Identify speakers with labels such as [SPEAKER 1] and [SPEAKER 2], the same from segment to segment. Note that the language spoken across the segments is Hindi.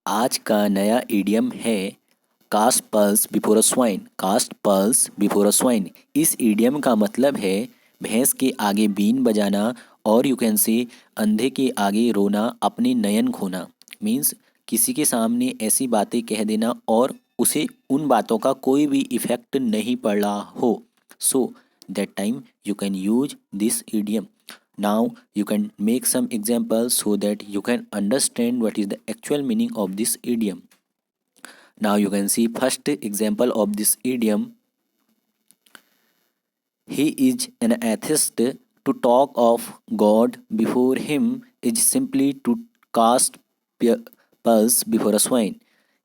[SPEAKER 1] आज का नया इडियम है cast pearls before a swine. Cast pearls before a swine, इस इडियम का मतलब है भैंस के आगे बीन बजाना और यू कैन से अंधे के आगे रोना, अपने नयन खोना। मीन्स किसी के सामने ऐसी बातें कह देना और उसे उन बातों का कोई भी इफेक्ट नहीं पड़ रहा हो। So that time you can use this idiom. Now you can make some examples so that you can understand what is the actual meaning of this idiom. Now you can see first example of this idiom. He is an atheist. To talk of God before him is simply to cast pearls before a swine.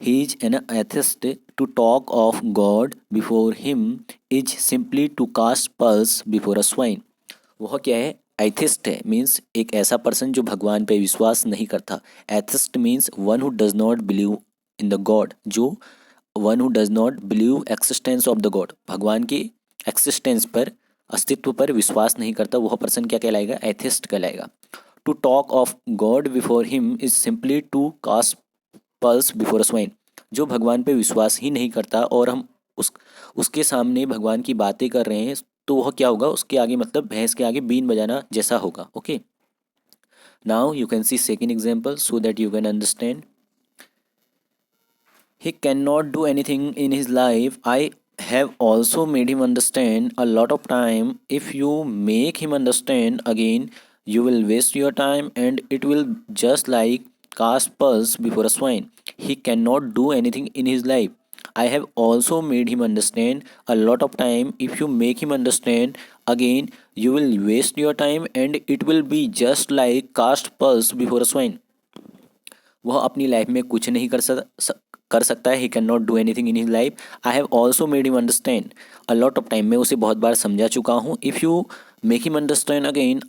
[SPEAKER 1] He is an atheist. To talk of God before him is simply to cast pearls before a swine. वह क्या है? एथिस्ट है, मीन्स एक ऐसा पर्सन जो भगवान पे विश्वास नहीं करता। Atheist means one who does not believe in the God, जो one who does not believe existence of the God, भगवान की एक्सिस्टेंस पर, अस्तित्व पर विश्वास नहीं करता, वह पर्सन क्या कहलाएगा? एथिस्ट कहलाएगा। To talk of God before him is simply to cast pearls before a swine. जो भगवान पे विश्वास ही नहीं करता और हम उसके सामने भगवान की बातें कर रहे हैं, तो वह क्या होगा? उसके आगे मतलब भैंस के आगे बीन बजाना जैसा होगा। Okay, now you can see second example so that you can understand. He cannot do anything in his life. I have also made him understand a lot of time. If you make him understand again, you will waste your time and it will just like cast pearls before a swine. He cannot do anything in his life. I have also made him understand a lot of time. If you make him understand again, you will waste your time and it will be just like cast pearls before a swine. वह अपनी लाइफ में कुछ नहीं कर सकता है। He can not do anything in his life. I have also made him understand a lot of time, मैं उसे बहुत बार समझा चुका हूँ। If you make him understand again,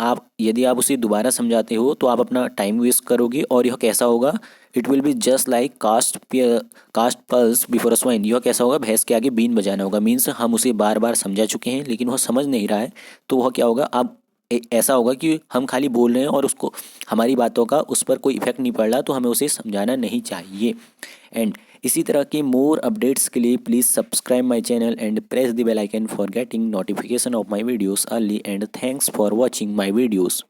[SPEAKER 1] यदि आप उसे दोबारा समझाते हो तो आप अपना टाइम वेस्ट करोगे और यह कैसा होगा? It will be just like cast pearls before a swine. यह कैसा होगा? भैंस के आगे बीन बजाना होगा। मीन्स हम उसे बार बार समझा चुके हैं लेकिन वह समझ नहीं रहा है, तो वह क्या होगा? आप ऐसा होगा कि हम खाली बोल रहे हैं और उसको, हमारी बातों का उस पर कोई इफेक्ट नहीं पड़ रहा, तो हमें उसे समझाना नहीं चाहिए। एंड इसी तरह के मोर अपडेट्स के लिए please subscribe my channel and press the bell icon for getting notification of my videos early. And thanks for watching my videos.